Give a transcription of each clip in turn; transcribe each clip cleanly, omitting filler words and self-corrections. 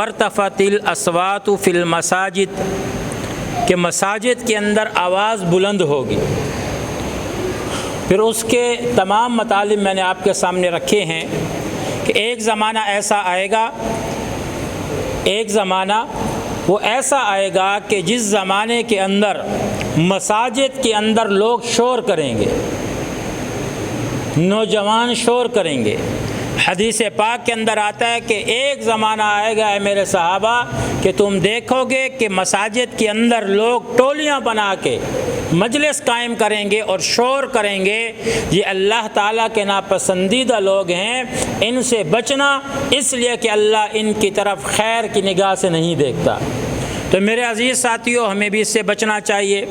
ارتفعت الاصوات فی المساجد کہ مساجد کے اندر آواز بلند ہوگی۔ پھر اس کے تمام مطالب میں نے آپ کے سامنے رکھے ہیں کہ ایک زمانہ ایسا آئے گا، ایک زمانہ وہ ایسا آئے گا کہ جس زمانے کے اندر مساجد کے اندر لوگ شور کریں گے، نوجوان شور کریں گے۔ حدیث پاک کے اندر آتا ہے کہ ایک زمانہ آئے گا اے میرے صحابہ کہ تم دیکھو گے کہ مساجد کے اندر لوگ ٹولیاں بنا کے مجلس قائم کریں گے اور شور کریں گے۔ یہ اللہ تعالیٰ کے ناپسندیدہ لوگ ہیں، ان سے بچنا، اس لیے کہ اللہ ان کی طرف خیر کی نگاہ سے نہیں دیکھتا۔ تو میرے عزیز ساتھیوں، ہمیں بھی اس سے بچنا چاہیے۔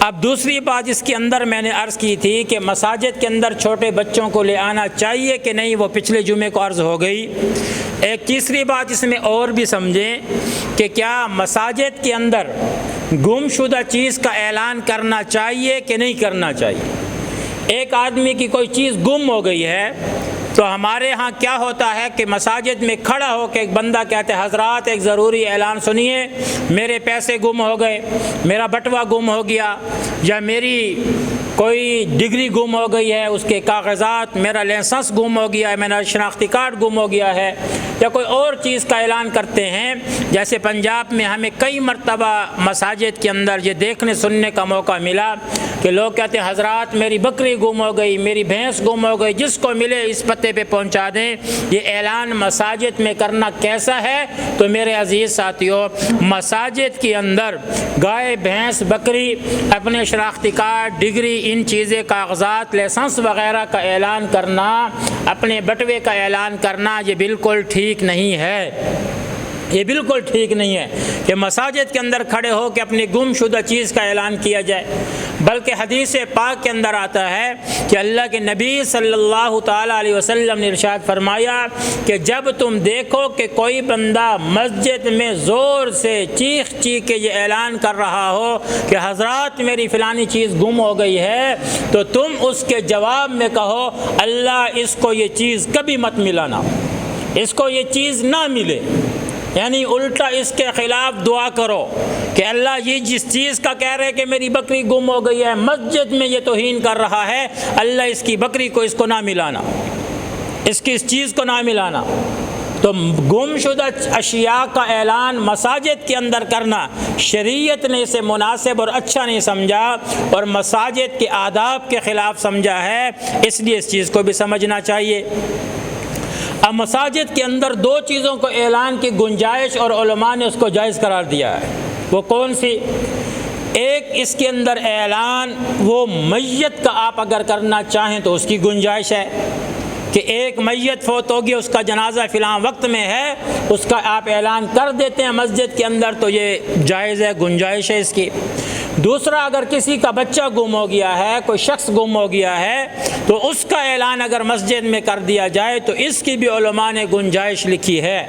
اب دوسری بات اس کے اندر میں نے عرض کی تھی کہ مساجد کے اندر چھوٹے بچوں کو لے آنا چاہیے کہ نہیں، وہ پچھلے جمعے کو عرض ہو گئی۔ ایک تیسری بات اس میں اور بھی سمجھیں کہ کیا مساجد کے اندر گم شدہ چیز کا اعلان کرنا چاہیے کہ نہیں کرنا چاہیے۔ ایک آدمی کی کوئی چیز گم ہو گئی ہے تو ہمارے ہاں کیا ہوتا ہے کہ مساجد میں کھڑا ہو کے ایک بندہ کہتے ہیں حضرات ایک ضروری اعلان سنیے، میرے پیسے گم ہو گئے، میرا بٹوا گم ہو گیا، یا میری کوئی ڈگری گم ہو گئی ہے، اس کے کاغذات، میرا لائسنس گم ہو گیا ہے، میرا شناختی کارڈ گم ہو گیا ہے، یا کوئی اور چیز کا اعلان کرتے ہیں۔ جیسے پنجاب میں ہمیں کئی مرتبہ مساجد کے اندر یہ دیکھنے سننے کا موقع ملا کہ لوگ کہتے ہیں حضرات میری بکری گم ہو گئی، میری بھینس گم ہو گئی، جس کو ملے اس پتے پہ پہنچا دیں۔ یہ اعلان مساجد میں کرنا کیسا ہے؟ تو میرے عزیز ساتھیوں، مساجد کے اندر گائے، بھینس، بکری، اپنے شناختی کارڈ، ڈگری، ان چیزیں، کاغذات، لائسنس وغیرہ کا اعلان کرنا، اپنے بٹوے کا اعلان کرنا، یہ بالکل ٹھیک نہیں ہے۔ یہ بالکل ٹھیک نہیں ہے کہ مساجد کے اندر کھڑے ہو کے اپنی گم شدہ چیز کا اعلان کیا جائے، بلکہ حدیث پاک کے اندر آتا ہے کہ اللہ کے نبی صلی اللہ تعالیٰ علیہ وسلم نے ارشاد فرمایا کہ جب تم دیکھو کہ کوئی بندہ مسجد میں زور سے چیخ چیخ کے یہ اعلان کر رہا ہو کہ حضرات میری فلانی چیز گم ہو گئی ہے، تو تم اس کے جواب میں کہو اللہ اس کو یہ چیز کبھی مت ملانا، اس کو یہ چیز نہ ملے، یعنی الٹا اس کے خلاف دعا کرو کہ اللہ یہ جس چیز کا کہہ رہے کہ میری بکری گم ہو گئی ہے، مسجد میں یہ توہین کر رہا ہے، اللہ اس کی بکری کو اس کو نہ ملانا، اس کی اس چیز کو نہ ملانا۔ تو گم شدہ اشیاء کا اعلان مساجد کے اندر کرنا شریعت نے اسے مناسب اور اچھا نہیں سمجھا اور مساجد کے آداب کے خلاف سمجھا ہے، اس لیے اس چیز کو بھی سمجھنا چاہیے۔ اب مساجد کے اندر دو چیزوں کو اعلان کی گنجائش اور علماء نے اس کو جائز قرار دیا ہے۔ وہ کون سی؟ ایک اس کے اندر اعلان وہ میت کا آپ اگر کرنا چاہیں تو اس کی گنجائش ہے کہ ایک میت فوت ہوگی، اس کا جنازہ فلاں وقت میں ہے، اس کا آپ اعلان کر دیتے ہیں مسجد کے اندر، تو یہ جائز ہے، گنجائش ہے اس کی۔ دوسرا، اگر کسی کا بچہ گم ہو گیا ہے، کوئی شخص گم ہو گیا ہے، تو اس کا اعلان اگر مسجد میں کر دیا جائے تو اس کی بھی علماء نے گنجائش لکھی ہے۔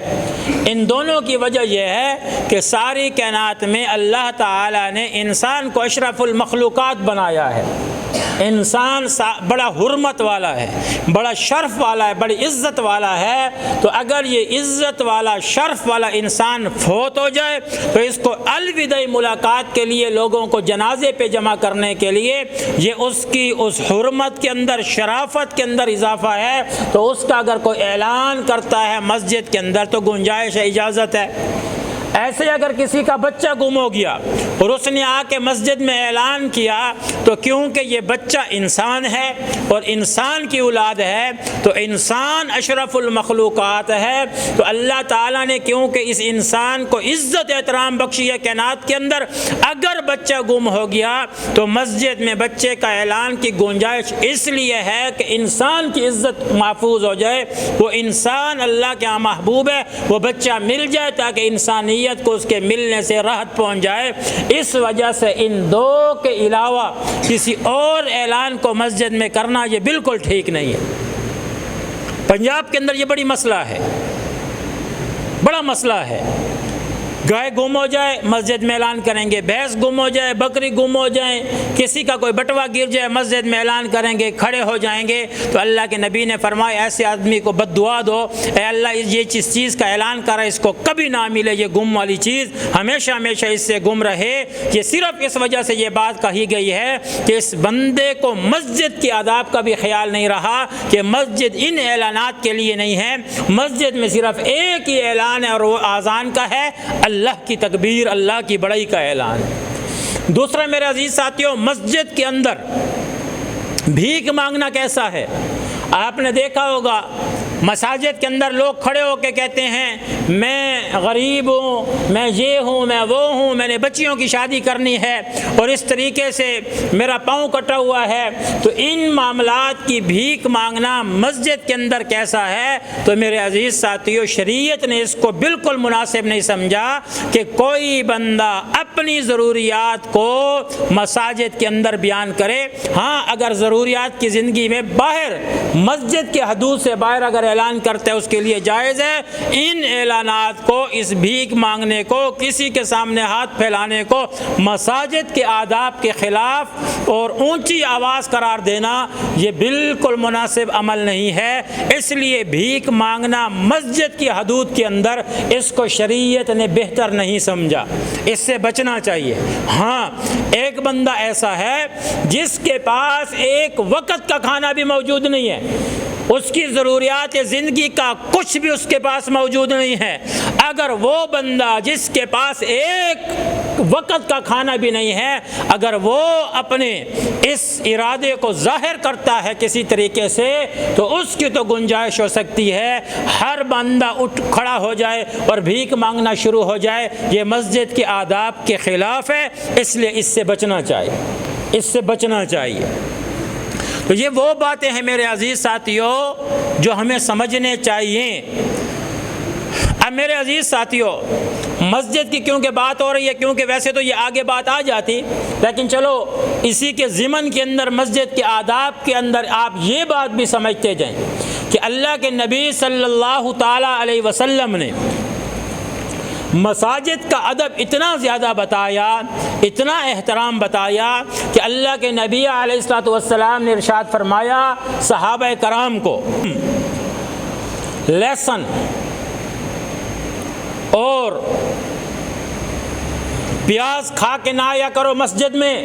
ان دونوں کی وجہ یہ ہے کہ ساری کائنات میں اللہ تعالیٰ نے انسان کو اشرف المخلوقات بنایا ہے۔ انسان بڑا حرمت والا ہے، بڑا شرف والا ہے، بڑی عزت والا ہے، تو اگر یہ عزت والا شرف والا انسان فوت ہو جائے تو اس کو الوداعی ملاقات کے لیے لوگوں کو جنازے پہ جمع کرنے کے لیے یہ اس کی اس حرمت کے اندر، شرافت کے اندر اضافہ ہے، تو اس کا اگر کوئی اعلان کرتا ہے مسجد کے اندر تو گنجائش ہے، اجازت ہے۔ ایسے اگر کسی کا بچہ گم ہو گیا اور اس نے آ کے مسجد میں اعلان کیا، تو کیونکہ یہ بچہ انسان ہے اور انسان کی اولاد ہے تو انسان اشرف المخلوقات ہے، تو اللہ تعالیٰ نے کیونکہ اس انسان کو عزت احترام بخشی ہے کائنات کے اندر، اگر بچہ گم ہو گیا تو مسجد میں بچے کا اعلان کی گنجائش اس لیے ہے کہ انسان کی عزت محفوظ ہو جائے، وہ انسان اللہ کے ہاں محبوب ہے، وہ بچہ مل جائے تاکہ انسانیت کو اس کے ملنے سے راحت پہنچ جائے۔ اس وجہ سے ان دو کے علاوہ کسی اور اعلان کو مسجد میں کرنا یہ بالکل ٹھیک نہیں ہے۔ پنجاب کے اندر یہ بڑی مسئلہ ہے، بڑا مسئلہ ہے گائے گم ہو جائے مسجد میں اعلان کریں گے، بھینس گم ہو جائے، بکری گم ہو جائیں، کسی کا کوئی بٹوا گر جائے مسجد میں اعلان کریں گے، کھڑے ہو جائیں گے۔ تو اللہ کے نبی نے فرمایا ایسے آدمی کو بد دعا دو، اے اللہ یہ جس چیز کا اعلان کرا اس کو کبھی نہ ملے، یہ گم والی چیز ہمیشہ ہمیشہ اس سے گم رہے۔ یہ صرف اس وجہ سے یہ بات کہی گئی ہے کہ اس بندے کو مسجد کے آداب کا بھی خیال نہیں رہا کہ مسجد ان اعلانات کے لیے نہیں ہے، مسجد میں صرف ایک ہی اعلان ہے اور وہ آذان کا ہے، اللہ کی تکبیر، اللہ کی بڑائی کا اعلان۔ دوسرا میرے عزیز ساتھیوں، مسجد کے اندر بھیک مانگنا کیسا ہے؟ آپ نے دیکھا ہوگا مساجد کے اندر لوگ کھڑے ہو کے کہتے ہیں میں غریب ہوں، میں یہ ہوں، میں وہ ہوں، میں نے بچیوں کی شادی کرنی ہے اور اس طریقے سے میرا پاؤں کٹا ہوا ہے۔ تو ان معاملات کی بھیک مانگنا مسجد کے اندر کیسا ہے؟ تو میرے عزیز ساتھیوں، شریعت نے اس کو بالکل مناسب نہیں سمجھا کہ کوئی بندہ اپنی ضروریات کو مساجد کے اندر بیان کرے۔ ہاں اگر ضروریات کی زندگی میں باہر مسجد کے حدود سے باہر اگر اعلان کرتے ہیں اس کے لیے جائز ہے۔ ان اعلانات کو، اس بھیک مانگنے کو، کسی کے سامنے ہاتھ پھیلانے کو مساجد کے آداب کے خلاف اور اونچی آواز قرار دینا یہ بالکل مناسب عمل نہیں ہے۔ اس لیے بھیک مانگنا مسجد کی حدود کے اندر اس کو شریعت نے بہتر نہیں سمجھا، اس سے بچنا چاہیے۔ ہاں ایک بندہ ایسا ہے جس کے پاس ایک وقت کا کھانا بھی موجود نہیں ہے، اس کی ضروریات زندگی کا کچھ بھی اس کے پاس موجود نہیں ہے، اگر وہ بندہ جس کے پاس ایک وقت کا کھانا بھی نہیں ہے، اگر وہ اپنے اس ارادے کو ظاہر کرتا ہے کسی طریقے سے تو اس کی تو گنجائش ہو سکتی ہے ہر بندہ اٹھ کھڑا ہو جائے اور بھیک مانگنا شروع ہو جائے۔ یہ مسجد کے آداب کے خلاف ہے، اس لیے اس سے بچنا چاہیے، اس سے بچنا چاہیے۔ تو یہ وہ باتیں ہیں میرے عزیز ساتھیوں جو ہمیں سمجھنے چاہیے۔ اب میرے عزیز ساتھیوں، مسجد کی کیونکہ بات ہو رہی ہے، کیونکہ ویسے تو یہ آگے بات آ جاتی، لیکن چلو اسی کے ضمن کے اندر مسجد کے آداب کے اندر آپ یہ بات بھی سمجھتے جائیں کہ اللہ کے نبی صلی اللہ تعالیٰ علیہ وسلم نے مساجد کا ادب اتنا زیادہ بتایا، اتنا احترام بتایا کہ اللہ کے نبی علیہ الصلوۃ والسلام نے ارشاد فرمایا صحابہ کرام کو لہسن اور پیاز کھا کے نہ آیا کرو مسجد میں۔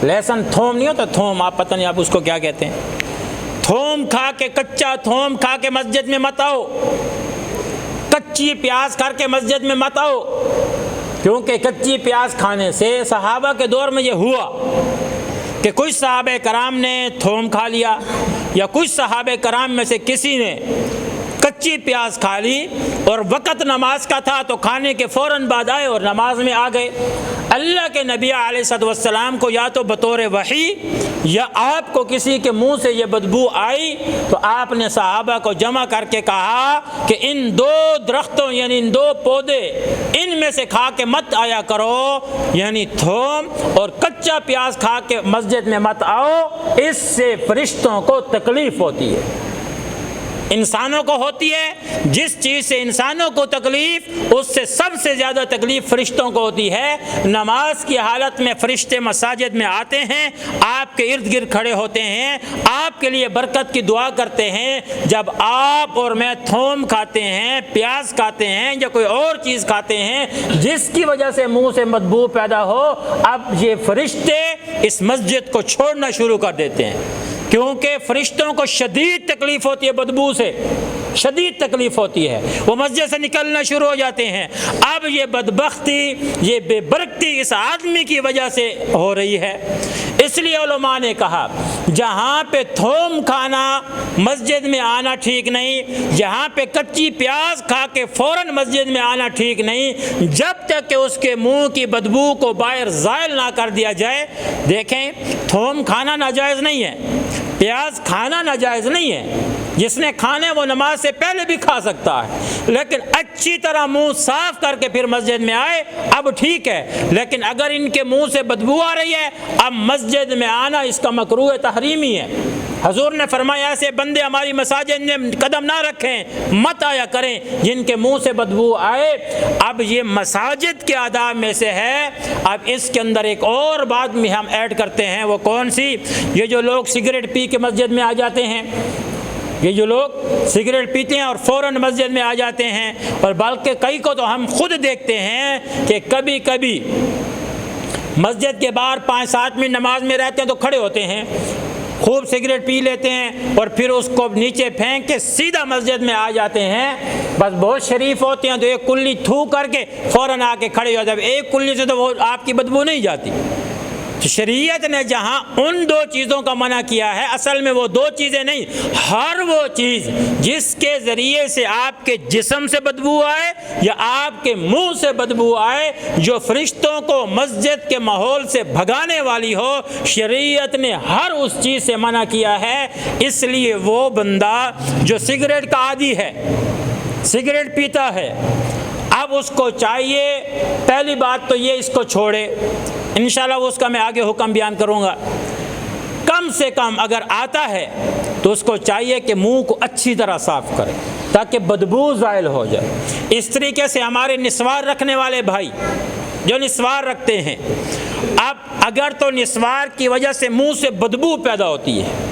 لہسن تھوم نہیں ہوتا، تھوم آپ پتہ نہیں آپ اس کو کیا کہتے ہیں، تھوم کھا کے، کچا تھوم کھا کے مسجد میں مت آؤ، کچی پیاز کر کے مسجد میں مت آؤ، کیونکہ کچی پیاز کھانے سے صحابہ کے دور میں یہ ہوا کہ کچھ صحابہ کرام نے تھوم کھا لیا یا کچھ صحابہ کرام میں سے کسی نے کچی پیاز کھا لی اور وقت نماز کا تھا تو کھانے کے فوراً بعد آئے اور نماز میں آ گئے۔ اللہ کے نبی علیہ الصلوۃ والسلام کو یا تو بطور وحی یا آپ کو کسی کے منہ سے یہ بدبو آئی تو آپ نے صحابہ کو جمع کر کے کہا کہ ان دو درختوں یعنی ان دو پودے ان میں سے کھا کے مت آیا کرو، یعنی تھوم اور کچا پیاز کھا کے مسجد میں مت آؤ، اس سے فرشتوں کو تکلیف ہوتی ہے، انسانوں کو ہوتی ہے۔ جس چیز سے انسانوں کو تکلیف اس سے سب سے زیادہ تکلیف فرشتوں کو ہوتی ہے۔ نماز کی حالت میں فرشتے مساجد میں آتے ہیں، آپ کے ارد گرد کھڑے ہوتے ہیں، آپ کے لیے برکت کی دعا کرتے ہیں۔ جب آپ اور میں تھوم کھاتے ہیں، پیاز کھاتے ہیں یا کوئی اور چیز کھاتے ہیں جس کی وجہ سے منہ سے بدبو پیدا ہو، اب یہ فرشتے اس مسجد کو چھوڑنا شروع کر دیتے ہیں، کیونکہ فرشتوں کو شدید تکلیف ہوتی ہے، بدبو سے شدید تکلیف ہوتی ہے، وہ مسجد سے نکلنا شروع ہو جاتے ہیں۔ اب یہ بدبختی، یہ بے برکتی اس آدمی کی وجہ سے ہو رہی ہے۔ اس لیے علماء نے کہا جہاں پہ تھوم کھانا مسجد میں آنا ٹھیک نہیں، جہاں پہ کچی پیاز کھا کے فوراً مسجد میں آنا ٹھیک نہیں، جب تک کہ اس کے منہ کی بدبو کو باہر زائل نہ کر دیا جائے۔ دیکھیں تھوم کھانا ناجائز نہیں ہے، پیاز کھانا ناجائز نہیں ہے، جس نے کھانے وہ نماز سے پہلے بھی کھا سکتا ہے، لیکن اچھی طرح منہ صاف کر کے پھر مسجد میں آئے اب ٹھیک ہے۔ لیکن اگر ان کے منہ سے بدبو آ رہی ہے اب مسجد میں آنا اس کا مکروہ تحریمی ہے، حضور نے فرمایا ایسے بندے ہماری مساجد میں قدم نہ رکھیں، مت آیا کریں جن کے منہ سے بدبو آئے۔ اب یہ مساجد کے آداب میں سے ہے۔ اب اس کے اندر ایک اور بات بھی ہم ایڈ کرتے ہیں، وہ کون سی؟ یہ جو لوگ سگریٹ پی کے مسجد میں آ جاتے ہیں، یہ جو لوگ سگریٹ پیتے ہیں اور فوراً مسجد میں آ جاتے ہیں، اور بلکہ کئی کو تو ہم خود دیکھتے ہیں کہ کبھی کبھی مسجد کے باہر 5-7 منٹ نماز میں رہتے ہیں تو کھڑے ہوتے ہیں، خوب سگریٹ پی لیتے ہیں اور پھر اس کو نیچے پھینک کے سیدھا مسجد میں آ جاتے ہیں۔ بس بہت شریف ہوتے ہیں تو ایک کلی تھو کر کے فوراً آ کے کھڑے ہو جاتے ہیں۔ ایک کلی سے تو وہ آپ کی بدبو نہیں جاتی۔ شریعت نے جہاں ان 2 چیزوں کا منع کیا ہے، اصل میں وہ 2 چیزیں نہیں، ہر وہ چیز جس کے ذریعے سے آپ کے جسم سے بدبو آئے یا آپ کے منہ سے بدبو آئے، جو فرشتوں کو مسجد کے ماحول سے بھگانے والی ہو، شریعت نے ہر اس چیز سے منع کیا ہے۔ اس لیے وہ بندہ جو سگریٹ کا عادی ہے، سگریٹ پیتا ہے، اب اس کو چاہیے پہلی بات تو یہ اس کو چھوڑے، انشاءاللہ وہ اس کا میں آگے حکم بیان کروں گا۔ کم سے کم اگر آتا ہے تو اس کو چاہیے کہ منہ کو اچھی طرح صاف کرے تاکہ بدبو زائل ہو جائے۔ اس طریقے سے ہمارے نسوار رکھنے والے بھائی جو نسوار رکھتے ہیں، اب اگر تو نسوار کی وجہ سے منہ سے بدبو پیدا ہوتی ہے،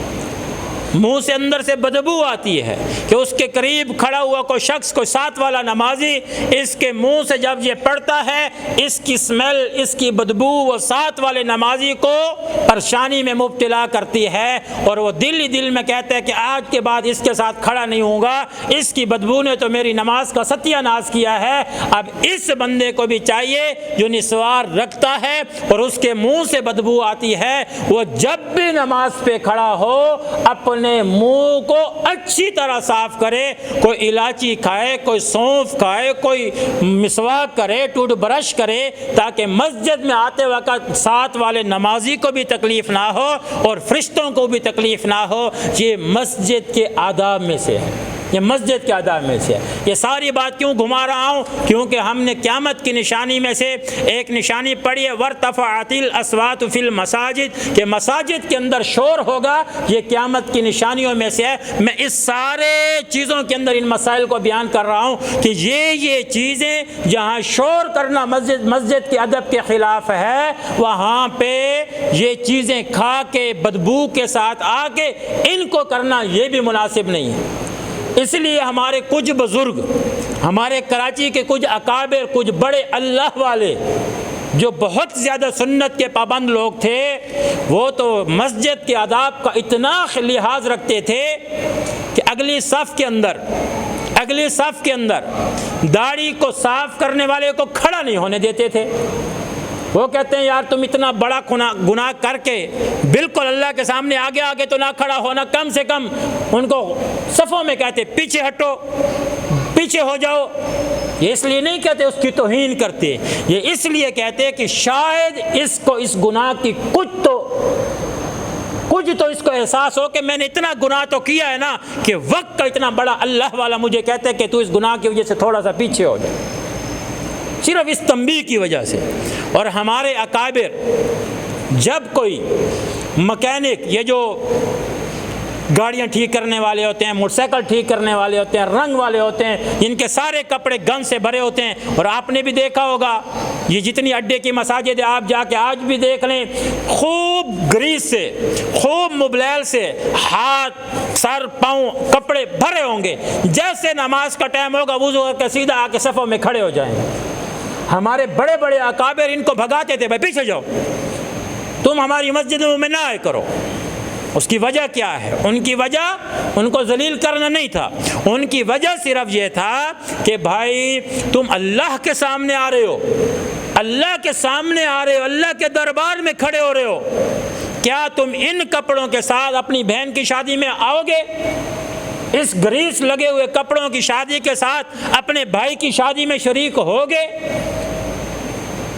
منہ سے اندر سے بدبو آتی ہے کہ اس کے قریب کھڑا ہوا کوئی شخص، کوئی ساتھ والا نمازی، اس کے منہ سے جب یہ پڑتا ہے، اس کی سمیل، اس کی بدبو وہ ساتھ والے نمازی کو پریشانی میں مبتلا کرتی ہے، اور وہ دل ہی دل میں کہتا ہے کہ آج کے بعد اس کے ساتھ کھڑا نہیں ہوں گا، اس کی بدبو نے تو میری نماز کا ستیہ ناش کیا ہے۔ اب اس بندے کو بھی چاہیے جو نسوار رکھتا ہے اور اس کے منہ سے بدبو آتی ہے، وہ جب بھی نماز پہ کھڑا ہو اپنے منہ کو اچھی طرح صاف کرے، کوئی الائچی کھائے، کوئی سونف کھائے، کوئی مسواک کرے، ٹوتھ برش کرے، تاکہ مسجد میں آتے وقت ساتھ والے نمازی کو بھی تکلیف نہ ہو اور فرشتوں کو بھی تکلیف نہ ہو۔ یہ مسجد کے آداب میں سے ہے، یہ مسجد کے آداب میں سے ہے۔ یہ ساری بات کیوں گھما رہا ہوں؟ کیونکہ ہم نے قیامت کی نشانی میں سے ایک نشانی پڑھی ہے، وَارْتَفَعَتِ الْأَصْوَاتُ فِي الْمَسَاجِدِ، کہ مساجد کے اندر شور ہوگا، یہ قیامت کی نشانیوں میں سے ہے۔ میں اس سارے چیزوں کے اندر ان مسائل کو بیان کر رہا ہوں کہ یہ چیزیں جہاں شور کرنا مسجد کے ادب کے خلاف ہے، وہاں پہ یہ چیزیں کھا کے بدبو کے ساتھ آ کے ان کو کرنا یہ بھی مناسب نہیں ہے۔ اس لیے ہمارے کچھ بزرگ، ہمارے کراچی کے کچھ اکابر، کچھ بڑے اللہ والے جو بہت زیادہ سنت کے پابند لوگ تھے، وہ تو مسجد کے آداب کا اتنا لحاظ رکھتے تھے کہ اگلی صف کے اندر داڑھی کو صاف کرنے والے کو کھڑا نہیں ہونے دیتے تھے۔ وہ کہتے ہیں یار تم اتنا بڑا گناہ کر کے بالکل اللہ کے سامنے آگے تو نہ کھڑا ہونا، کم سے کم ان کو صفوں میں کہتے پیچھے ہٹو، پیچھے ہو جاؤ۔ یہ اس لیے نہیں کہتے اس کی توہین کرتے، یہ اس لیے کہتے کہ شاید اس کو اس گناہ کی کچھ تو اس کو احساس ہو کہ میں نے اتنا گناہ تو کیا ہے نا کہ وقت کا اتنا بڑا اللہ والا مجھے کہتا ہے کہ تو اس گناہ کی وجہ سے تھوڑا سا پیچھے ہو جائے، صرف اس تنبیہ کی وجہ سے۔ اور ہمارے اکابر جب کوئی مکینک، یہ جو گاڑیاں ٹھیک کرنے والے ہوتے ہیں، موٹر سائیکل ٹھیک کرنے والے ہوتے ہیں، رنگ والے ہوتے ہیں، جن کے سارے کپڑے گند سے بھرے ہوتے ہیں، اور آپ نے بھی دیکھا ہوگا یہ جتنی اڈے کی مساجد ہے آپ جا کے آج بھی دیکھ لیں، خوب گریس سے، خوب مبلیل سے ہاتھ، سر، پاؤں کپڑے بھرے ہوں گے، جیسے نماز کا ٹائم ہوگا وضو کر کے سیدھا آ کے صفوں میں کھڑے ہو جائیں گے۔ ہمارے بڑے بڑے اکابر ان کو بھگاتے تھے، بھائی پیچھے جاؤ، تم ہماری مسجدوں میں نہ آئے کرو۔ اس کی وجہ کیا ہے؟ ان کی وجہ ان کو ذلیل کرنا نہیں تھا، ان کی وجہ صرف یہ تھا کہ بھائی تم اللہ کے سامنے آ رہے ہو، اللہ کے سامنے آ رہے ہو، اللہ کے دربار میں کھڑے ہو رہے ہو، کیا تم ان کپڑوں کے ساتھ اپنی بہن کی شادی میں آؤ گے؟ اس گریس لگے ہوئے کپڑوں کی شادی کے ساتھ اپنے بھائی کی شادی میں شریک ہوگے؟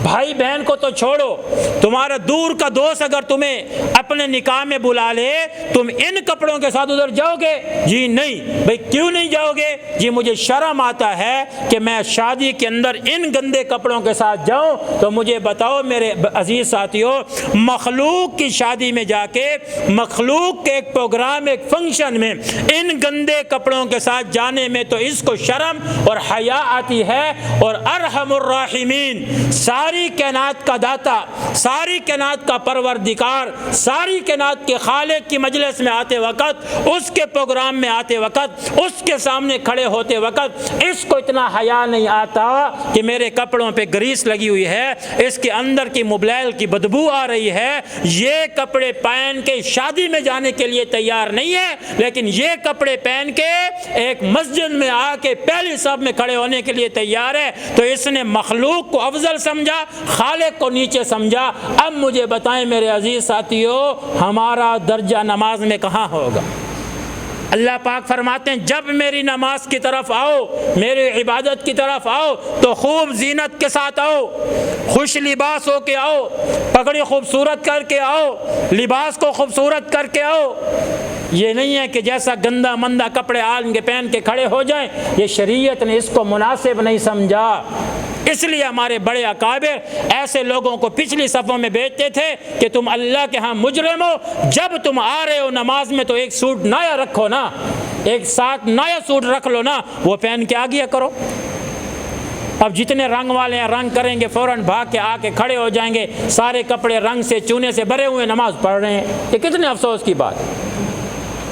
بھائی بہن کو تو چھوڑو، تمہارا دور کا دوست اگر تمہیں اپنے نکاح میں بلا لے، تم ان کپڑوں کے ساتھ ادھر جاؤ گے؟ جی نہیں۔ بھائی کیوں نہیں جاؤ گے؟ جی مجھے شرم آتا ہے کہ میں شادی کے اندر ان گندے کپڑوں کے ساتھ جاؤں۔ تو مجھے بتاؤ میرے عزیز ساتھیوں، مخلوق کی شادی میں جا کے، مخلوق کے ایک پروگرام، ایک فنکشن میں ان گندے کپڑوں کے ساتھ جانے میں تو اس کو شرم اور حیا آتی ہے۔ اور ارحم الراحمین، ساری کائنات کا داتا، ساری کائنات کا پروردگار، ساری کائنات کے خالق کی مجلس میں آتے وقت، اس کے پروگرام میں آتے وقت، اس کے سامنے کھڑے ہوتے وقت اس کو اتنا حیا نہیں آتا کہ میرے کپڑوں پہ گریس لگی ہوئی ہے، اس کے اندر کی موبائل کی بدبو آ رہی ہے، یہ کپڑے پہن کے شادی میں جانے کے لیے تیار نہیں ہے، لیکن یہ کپڑے پہن کے ایک مسجد میں آ کے پہلی صف میں کھڑے ہونے کے لیے تیار ہے۔ تو اس نے مخلوق کو افضل سمجھا، خالق کو نیچے سمجھا۔ اب مجھے بتائیں میرے عزیز ساتھیوں، ہمارا درجہ نماز میں کہاں ہوگا؟ اللہ پاک فرماتے ہیں جب میری نماز کی طرف آؤ، میری عبادت کی طرف آؤ تو خوب زینت کے ساتھ آؤ، خوش لباس ہو کے آؤ، پگڑی خوبصورت کر کے آؤ، لباس کو خوبصورت کر کے آؤ۔ یہ نہیں ہے کہ جیسا گندا مندہ کپڑے آن کے پہن کے کھڑے ہو جائیں، یہ شریعت نے اس کو مناسب نہیں سمجھا۔ اس لیے ہمارے بڑے اکابر ایسے لوگوں کو پچھلی صفوں میں بھیجتے تھے کہ تم اللہ کے ہاں مجرم ہو، جب تم آ رہے ہو نماز میں تو ایک سوٹ نیا رکھو نا، ایک ساتھ نیا سوٹ رکھ لو نا، وہ پہن کے آ گیا کرو۔ اب جتنے رنگ والے ہیں رنگ کریں گے، فوراً بھاگ کے آ کے کھڑے ہو جائیں گے، سارے کپڑے رنگ سے چونے سے بھرے ہوئے نماز پڑھ رہے ہیں۔ یہ کتنے افسوس کی بات۔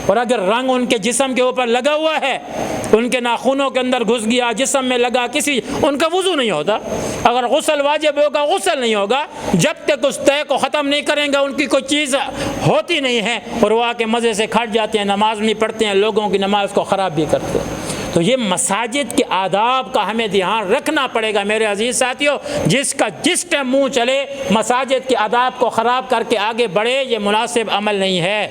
اور اگر رنگ ان کے جسم کے اوپر لگا ہوا ہے، ان کے ناخنوں کے اندر گھس گیا، جسم میں لگا، کسی ان کا وضو نہیں ہوتا۔ اگر غسل واجب ہوگا غسل نہیں ہوگا، جب تک اس طے کو ختم نہیں کریں گے ان کی کوئی چیز ہوتی نہیں ہے، اور وہ آ کے مزے سے کھٹ جاتے ہیں، نماز نہیں پڑھتے ہیں، لوگوں کی نماز کو خراب بھی کرتے ہیں۔ تو یہ مساجد کے آداب کا ہمیں دھیان رکھنا پڑے گا میرے عزیز ساتھیوں۔ جس کا جس ٹائم منہ چلے مساجد کے آداب کو خراب کر کے آگے بڑھے، یہ مناسب عمل نہیں ہے۔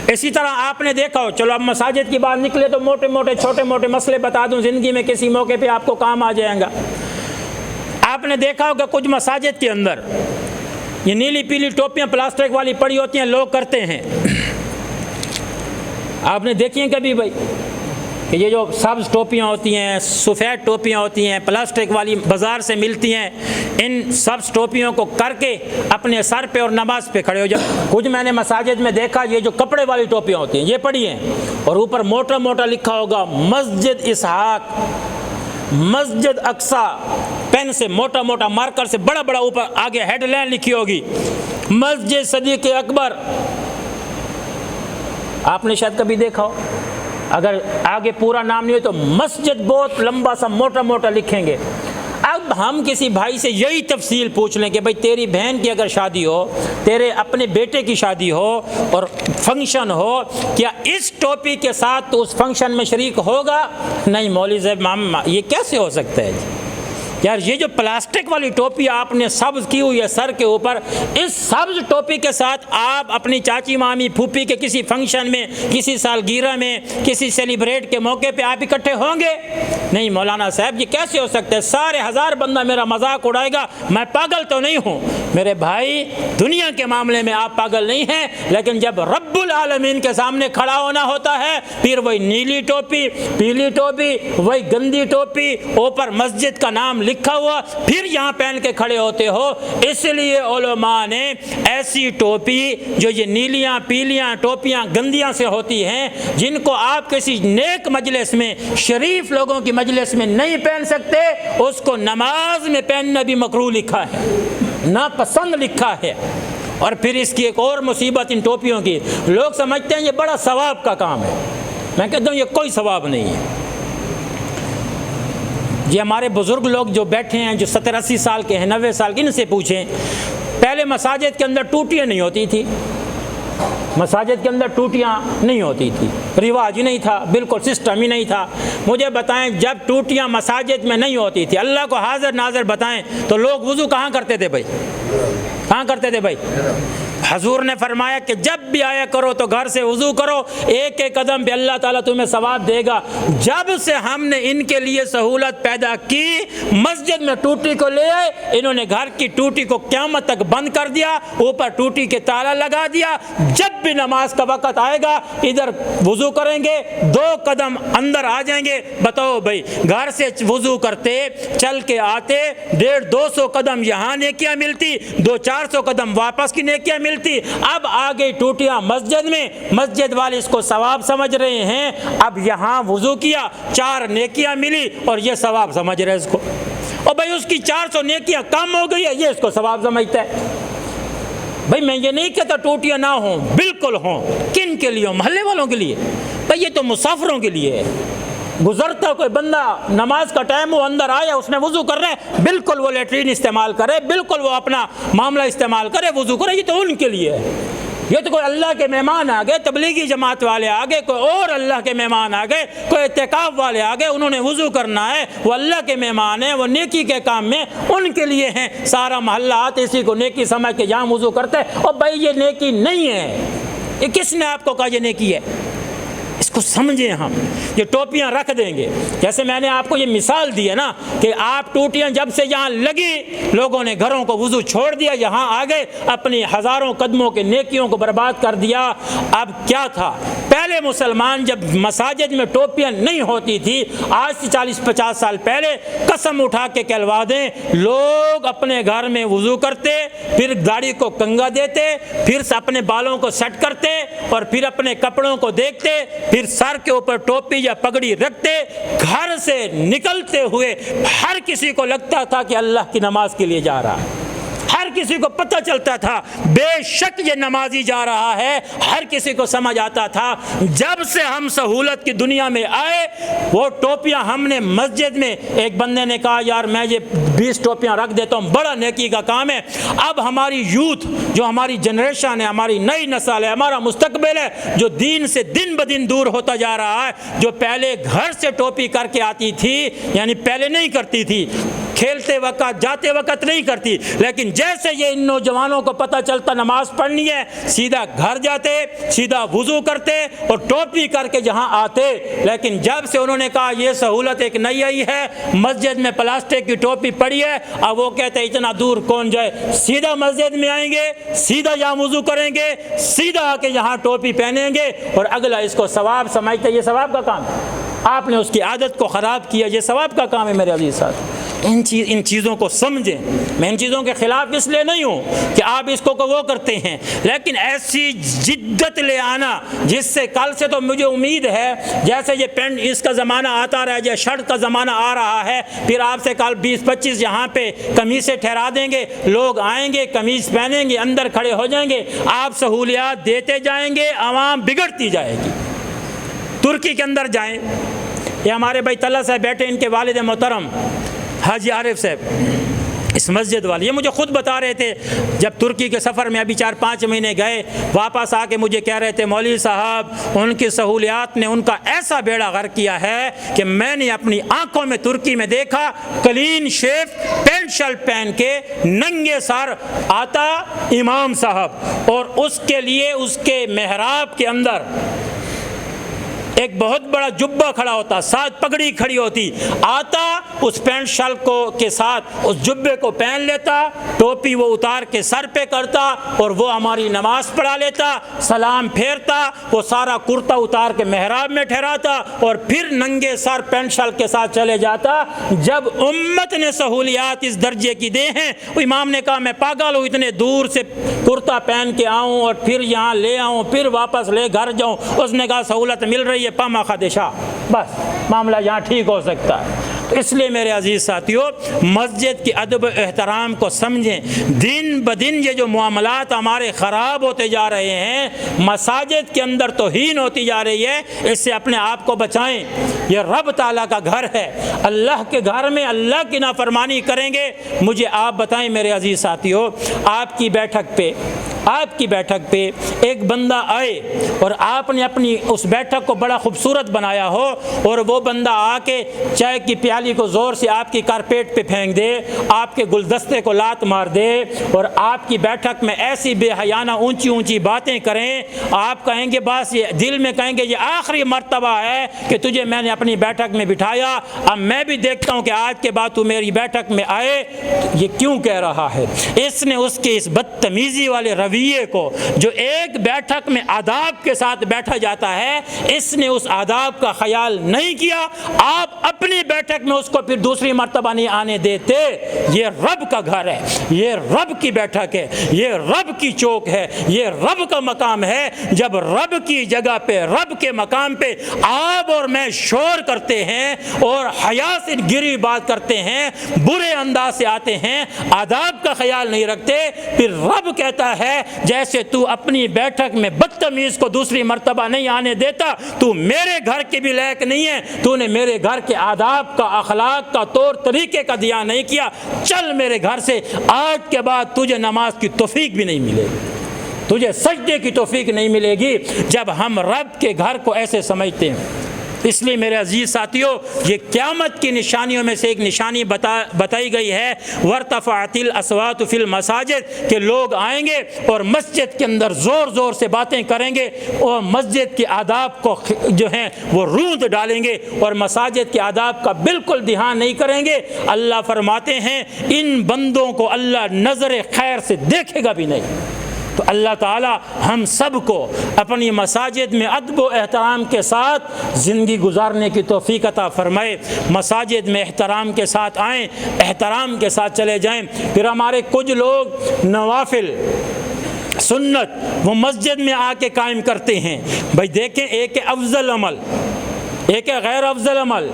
اسی طرح آپ نے دیکھا ہو، چلو اب مساجد کی بات نکلے تو موٹے موٹے چھوٹے موٹے مسئلے بتا دوں، زندگی میں کسی موقع پہ آپ کو کام آ جائے گا۔ آپ نے دیکھا ہوگا کچھ مساجد کے اندر یہ نیلی پیلی ٹوپیاں پلاسٹک والی پڑی ہوتی ہیں، لوگ کرتے ہیں۔ آپ نے دیکھی ہیں کبھی بھائی کہ یہ جو سبز ٹوپیاں ہوتی ہیں، سفید ٹوپیاں ہوتی ہیں، پلاسٹک والی بازار سے ملتی ہیں، ان سبز ٹوپیوں کو کر کے اپنے سر پہ اور نماز پہ کھڑے ہو جائیں۔ کچھ میں نے مساجد میں دیکھا یہ جو کپڑے والی ٹوپیاں ہوتی ہیں یہ پڑی ہیں، اور اوپر موٹا موٹا لکھا ہوگا مسجد اسحاق، مسجد اقصی، پین سے موٹا موٹا مارکر سے بڑا بڑا اوپر آگے ہیڈ لائن لکھی ہوگی مسجد صدیق اکبر۔ آپ نے شاید کبھی دیکھا ہو، اگر آگے پورا نام نہیں ہو تو مسجد بہت لمبا سا موٹا موٹا لکھیں گے۔ اب ہم کسی بھائی سے یہی تفصیل پوچھ لیں کہ بھائی تیری بہن کی اگر شادی ہو، تیرے اپنے بیٹے کی شادی ہو اور فنکشن ہو، کیا اس ٹوپی کے ساتھ تو اس فنکشن میں شریک ہوگا؟ نہیں مولوی صاحب، یہ کیسے ہو سکتا ہے جی؟ یار یہ جو پلاسٹک والی ٹوپی آپ نے سبز کی ہوئی ہے سر کے اوپر، اس سبز ٹوپی کے ساتھ آپ اپنی چاچی مامی پھوپھی کے کسی فنکشن میں، کسی سالگرہ میں، کسی سیلیبریٹ کے موقع پہ آپ اکٹھے ہوں گے؟ نہیں مولانا صاحب یہ کیسے ہو سکتا ہے؟ سارے ہزار بندہ میرا مذاق اڑائے گا، میں پاگل تو نہیں ہوں۔ میرے بھائی دنیا کے معاملے میں آپ پاگل نہیں ہیں، لیکن جب رب العالمین کے سامنے کھڑا ہونا ہوتا ہے پھر وہی نیلی ٹوپی، پیلی ٹوپی، وہی گندی ٹوپی، اوپر مسجد کا نام لکھا ہوا، پھر یہاں پہن کے کھڑے ہوتے ہو۔ اس لیے علماء نے ایسی ٹوپی جو یہ نیلیاں پیلیاں ٹوپیاں گندیاں سے ہوتی ہیں، جن کو آپ کسی نیک مجلس میں، شریف لوگوں کی مجلس میں نہیں پہن سکتے، اس کو نماز میں پہننا بھی مکروہ لکھا ہے، ناپسند لکھا ہے۔ اور پھر اس کی ایک اور مصیبت ان ٹوپیوں کی، لوگ سمجھتے ہیں یہ بڑا ثواب کا کام ہے۔ میں کہتا ہوں یہ کوئی ثواب نہیں ہے۔ یہ ہمارے بزرگ لوگ جو بیٹھے ہیں، جو 70-80 سال کے ہیں، 90 سال کے، ان سے پوچھیں، پہلے مساجد کے اندر ٹوٹیاں نہیں ہوتی تھی، مساجد کے اندر ٹوٹیاں نہیں ہوتی تھی، رواج ہی نہیں تھا، بالکل سسٹم ہی نہیں تھا۔ مجھے بتائیں جب ٹوٹیاں مساجد میں نہیں ہوتی تھی، اللہ کو حاضر ناظر بتائیں، تو لوگ وضو کہاں کرتے تھے بھائی؟ کہاں کرتے تھے بھائی؟ حضور نے فرمایا کہ جب بھی آیا کرو تو گھر سے وضو کرو، ایک ایک قدم پہ اللہ تعالیٰ تمہیں ثواب دے گا۔ جب سے ہم نے ان کے لیے سہولت پیدا کی، مسجد میں ٹوٹی کو لے آئے، انہوں نے گھر کی ٹوٹی کو قیامت تک بند کر دیا، اوپر ٹوٹی کے تالا لگا دیا۔ جب بھی نماز کا وقت آئے گا ادھر وضو کریں گے، 2 قدم اندر آ جائیں گے۔ بتاؤ بھائی، گھر سے وضو کرتے، چل کے آتے، 150-200 قدم یہاں نیکیاں ملتی، 200-400 قدم واپس کی نیکیاں ملتی۔ اب آ گئی ٹوٹیاں مسجد میں، مسجد والے اس کو ثواب سمجھ رہے ہیں، اب یہاں وضو کیا 4 نیکیاں ملی اور یہ ثواب سمجھ رہے اس کو، اور بھائی اس کی 400 نیکیاں کم ہو گئی ہے، یہ اس کو ثواب سمجھتا ہے۔ بھائی میں یہ نہیں کہتا ٹوٹیاں نہ ہوں، بالکل ہوں۔ کن کے لیے؟ محلے والوں کے لیے؟ بھائی یہ تو مسافروں کے لیے ہے۔ گزرتا کوئی بندہ، نماز کا ٹائم ہو، اندر آیا، اس نے وضو کر رہے ہیں، بالکل وہ لیٹرین استعمال کرے، بالکل وہ اپنا معاملہ استعمال کرے، وضو کرے، یہ تو ان کے لیے ہے۔ یہ تو کوئی اللہ کے مہمان آ گئے، تبلیغی جماعت والے آ گئے، کوئی اور اللہ کے مہمان آ گئے، کوئی اعتکاف والے آ گئے، انہوں نے وضو کرنا ہے، وہ اللہ کے مہمان ہیں، وہ نیکی کے کام میں ان کے لیے ہیں۔ سارا محلہ آتے اسی کو نیکی سمجھ کے جہاں وضو کرتے ہیں، اور بھائی یہ نیکی نہیں ہے۔ یہ کس نے آپ کو کہا یہ نیکی ہے؟ اس کو سمجھیں ہم۔ یہ ٹوپیاں رکھ دیں گے، جیسے میں نے آپ کو یہ مثال دی ہے نا کہ آپ ٹوٹیاں جب سے یہاں لگی، لوگوں نے گھروں کو وضو چھوڑ دیا، یہاں آ گئے، اپنی ہزاروں قدموں کے نیکیوں کو برباد کر دیا۔ اب کیا تھا؟ پہلے مسلمان جب مساجد میں ٹوپیاں نہیں ہوتی تھی، آج سے 40-50 سال پہلے، قسم اٹھا کے کہلوا دیں، لوگ اپنے گھر میں وضو کرتے، پھر داڑھی کو کنگا دیتے، پھر اپنے بالوں کو سیٹ کرتے، اور پھر اپنے کپڑوں کو دیکھتے، پھر سر کے اوپر ٹوپی یا پگڑی رکھتے، گھر سے نکلتے ہوئے ہر کسی کو لگتا تھا کہ اللہ کی نماز کے لیے جا رہا ہے۔ ہر کسی کو پتہ چلتا تھا بے شک یہ نمازی جا رہا ہے، ہر کسی کو سمجھ آتا تھا۔ جب سے ہم سہولت کی دنیا میں آئے، وہ ٹوپیاں ہم نے مسجد میں، ایک بندے نے کہا یار میں یہ 20 ٹوپیاں رکھ دیتا ہوں، بڑا نیکی کا کام ہے۔ اب ہماری یوتھ، جو ہماری جنریشن ہے، ہماری نئی نسل ہے، ہمارا مستقبل ہے، جو دین سے دن بدن دور ہوتا جا رہا ہے، جو پہلے گھر سے ٹوپی کر کے آتی تھی، یعنی پہلے نہیں کرتی تھی، کھیلتے وقت جاتے وقت نہیں کرتی، لیکن جیسے یہ ان نوجوانوں کو پتہ چلتا نماز پڑھنی ہے، سیدھا گھر جاتے، سیدھا وضو کرتے اور ٹوپی کر کے جہاں آتے۔ لیکن جب سے انہوں نے کہا یہ سہولت ایک نئی آئی ہے، مسجد میں پلاسٹک کی ٹوپی پڑی ہے، اب وہ کہتے ہیں اتنا دور کون جائے، سیدھا مسجد میں آئیں گے، سیدھا یہاں وضو کریں گے، سیدھا آ کے یہاں ٹوپی پہنیں گے، اور اگلا اس کو ثواب سمجھتے، یہ ثواب کا کام ہے۔ آپ نے اس کی عادت کو خراب کیا، یہ ثواب کا کام ہے میرے عزیز ساتھ۔ ان چیزوں کو سمجھیں۔ میں ان چیزوں کے خلاف اس لیے نہیں ہوں کہ آپ اس کو وہ کرتے ہیں، لیکن ایسی جدت لے آنا جس سے کل سے تو مجھے امید ہے، جیسے یہ پینٹ اس کا زمانہ آتا رہا ہے، شرٹ کا زمانہ آ رہا ہے، پھر آپ سے کل 20-25 یہاں پہ قمیصیں ٹھہرا دیں گے، لوگ آئیں گے قمیص پہنیں گے، اندر کھڑے ہو جائیں گے، آپ سہولیات دیتے جائیں گے، عوام بگڑتی جائے گی۔ ترکی کے اندر جائیں، یہ ہمارے بھائی طلحہ صاحب بیٹھے، ان کے والد محترم حاجی عارف صاحب، اس مسجد والے، یہ مجھے خود بتا رہے تھے جب ترکی کے سفر میں ابھی 4-5 مہینے گئے، واپس آ کے مجھے کہہ رہے تھے مولوی صاحب ان کی سہولیات نے ان کا ایسا بیڑا غرق کیا ہے کہ میں نے اپنی آنکھوں میں ترکی میں دیکھا، کلین شیف پینٹ شرٹ پہن کے ننگے سر آتا امام صاحب، اور اس کے لیے اس کے محراب کے اندر ایک بہت بڑا جبہ کھڑا ہوتا، ساتھ پگڑی کھڑی ہوتی، آتا اس پینٹ شرٹ کو کے ساتھ اس جبے کو پہن لیتا، ٹوپی وہ اتار کے سر پہ کرتا، اور وہ ہماری نماز پڑھا لیتا، سلام پھیرتا، وہ سارا کرتا اتار کے محراب میں ٹھہراتا، اور پھر ننگے سر پینٹ شرٹ کے ساتھ چلے جاتا۔ جب امت نے سہولیات اس درجے کی دے ہیں، وہ امام نے کہا میں پاگل ہوں اتنے دور سے کرتا پہن کے آؤں اور پھر یہاں لے آؤں، پھر واپس لے گھر جاؤں۔ اس نے کہا سہولت مل رہی ہے، پاما خدشہ، بس معاملہ یہاں ٹھیک ہو سکتا ہے۔ اس لیے میرے عزیز ساتھیوں، مسجد کی ادب و احترام کو سمجھیں۔ دن بدن یہ جو معاملات ہمارے خراب ہوتے جا رہے ہیں، مساجد کے اندر توہین ہوتی جا رہی ہے، اس سے اپنے آپ کو بچائیں۔ یہ رب تعالیٰ کا گھر ہے، اللہ کے گھر میں اللہ کی نافرمانی کریں گے، مجھے آپ بتائیں میرے عزیز ساتھیوں، آپ کی بیٹھک پہ آپ کی بیٹھک پہ ایک بندہ آئے اور آپ نے اپنی اس بیٹھک کو بڑا خوبصورت بنایا ہو اور وہ بندہ آ کے چائے کی پیالی کو زور سے آپ کی کارپیٹ پہ پھینک دے، آپ کے گلدستے کو لات مار دے اور آپ کی بیٹھک میں ایسی بے حیانہ اونچی اونچی باتیں کریں، آپ کہیں گے بس یہ دل میں کہیں گے یہ آخری مرتبہ ہے کہ تجھے میں نے اپنی بیٹھک میں بٹھایا، اب میں بھی دیکھتا ہوں کہ آج کے بعد تو میری بیٹھک میں آئے، یہ کیوں کہہ رہا ہے؟ اس نے اس کے اس بدتمیزی والے رویے کو، جو ایک بیٹھک میں آداب کے ساتھ بیٹھا جاتا ہے، اس نے اس آداب کا خیال نہیں کیا، آپ اپنی بیٹھک میں اس کو پھر دوسری مرتبہ نہیں آنے دیتے۔ یہ رب کا گھر ہے، یہ رب کی بیٹھک ہے، یہ رب کی چوک ہے، یہ رب کا مقام ہے۔ جب رب کی جگہ پہ، رب کے مقام پہ آپ اور میں شور کرتے ہیں اور حیا سے گری بات کرتے ہیں، برے انداز سے آتے ہیں، آداب کا خیال نہیں رکھتے، پھر رب کہتا ہے جیسے تو اپنی بیٹھک میں بدتمیز کو دوسری مرتبہ نہیں آنے دیتا، تو میرے گھر کے بھی لائق نہیں ہے، تو نے میرے گھر کے آداب کا، اخلاق کا، طور طریقے کا دھیان نہیں کیا، چل میرے گھر سے، آج کے بعد تجھے نماز کی توفیق بھی نہیں ملے گی، تجھے سجدے کی توفیق نہیں ملے گی۔ جب ہم رب کے گھر کو ایسے سمجھتے ہیں، اس لیے میرے عزیز ساتھیوں، یہ قیامت کی نشانیوں میں سے ایک نشانی بتائی گئی ہے، وَارْتَفَعَتِ الْأَصْوَاتُ فِي الْمَسَاجِدِ، کہ لوگ آئیں گے اور مسجد کے اندر زور زور سے باتیں کریں گے اور مسجد کے آداب کو جو ہیں وہ روند ڈالیں گے اور مساجد کے آداب کا بالکل دھیان نہیں کریں گے۔ اللہ فرماتے ہیں ان بندوں کو اللہ نظر خیر سے دیکھے گا بھی نہیں۔ تو اللہ تعالی ہم سب کو اپنی مساجد میں ادب و احترام کے ساتھ زندگی گزارنے کی توفیق عطا فرمائے۔ مساجد میں احترام کے ساتھ آئیں، احترام کے ساتھ چلے جائیں۔ پھر ہمارے کچھ لوگ نوافل، سنت وہ مسجد میں آ کے قائم کرتے ہیں۔ بھائی دیکھیں، ایک افضل عمل، ایک غیر افضل عمل۔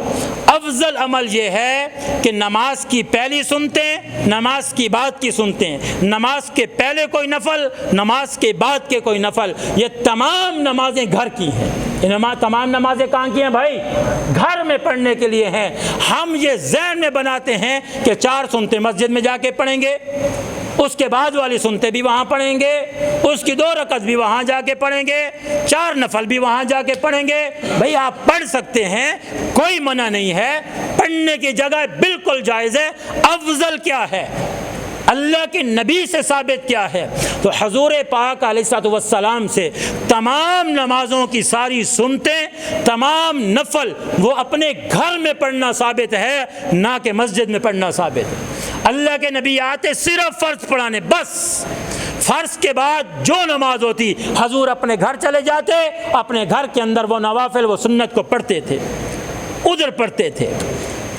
افضل عمل یہ ہے کہ نماز کی پہلی سنتے ہیں، نماز کی بعد کی سنتے ہیں، نماز کے پہلے کوئی نفل، نماز کے بعد کے کوئی نفل، یہ تمام نمازیں گھر کی ہیں۔ تمام نمازیں کہاں کی ہیں بھائی؟ گھر میں پڑھنے کے لیے ہیں۔ ہم یہ ذہن میں بناتے ہیں کہ 4 سنتے مسجد میں جا کے پڑھیں گے، اس کے بعد والی سنتے بھی وہاں پڑھیں گے، اس کی 2 رکعت بھی وہاں جا کے پڑھیں گے، 4 نفل بھی وہاں جا کے پڑھیں گے۔ بھئی آپ پڑھ سکتے ہیں، کوئی منع نہیں ہے، پڑھنے کی جگہ بالکل جائز ہے۔ افضل کیا ہے؟ اللہ کے نبی سے ثابت کیا ہے؟ تو حضور پاک علیہ الصلوۃ والسلام سے تمام نمازوں کی ساری سنتیں، تمام نفل وہ اپنے گھر میں پڑھنا ثابت ہے، نہ کہ مسجد میں پڑھنا ثابت ہے۔ اللہ کے نبی آتے صرف فرض پڑھانے، بس فرض کے بعد جو نماز ہوتی حضور اپنے گھر چلے جاتے، اپنے گھر کے اندر وہ نوافل، وہ سنت کو پڑھتے تھے، ادھر پڑھتے تھے۔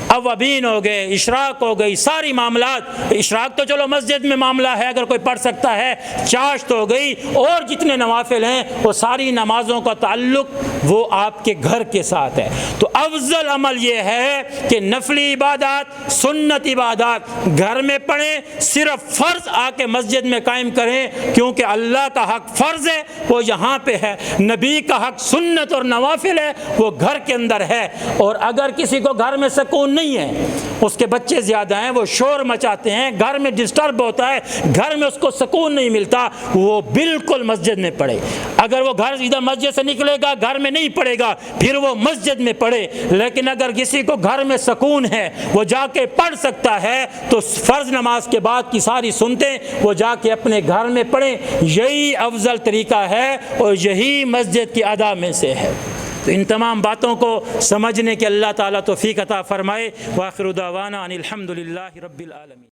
اوابین ہو گئے، اشراق ہو گئی، ساری معاملات، اشراق تو چلو مسجد میں معاملہ ہے اگر کوئی پڑھ سکتا ہے، چاشت ہو گئی، اور جتنے نوافل ہیں وہ ساری نمازوں کا تعلق وہ آپ کے گھر کے ساتھ ہے۔ تو افضل عمل یہ ہے کہ نفلی عبادات، سنت عبادات گھر میں پڑھیں، صرف فرض آ کے مسجد میں قائم کریں، کیونکہ اللہ کا حق فرض ہے وہ یہاں پہ ہے، نبی کا حق سنت اور نوافل ہے وہ گھر کے اندر ہے۔ اور اگر کسی کو گھر میں سکون نہیں ہے، اس کے بچے زیادہ ہیں، وہ شور مچاتے ہیں، گھر میں ڈسٹرب ہوتا ہے، گھر میں اس کو سکون نہیں ملتا، وہ بالکل مسجد میں پڑھے۔ اگر وہ گھر ادھر مسجد سے نکلے گا گھر میں نہیں پڑھے گا، پھر وہ مسجد میں پڑھے۔ لیکن اگر کسی کو گھر میں سکون ہے، وہ جا کے پڑھ سکتا ہے، تو فرض نماز کے بعد کی ساری سنتیں وہ جا کے اپنے گھر میں پڑھیں۔ یہی افضل طریقہ ہے اور یہی مسجد کی ادا میں سے ہے۔ تو ان تمام باتوں کو سمجھنے کے اللہ تعالیٰ توفیق عطا فرمائے۔ وآخر دعوانا ان الحمد للہ رب العالمین۔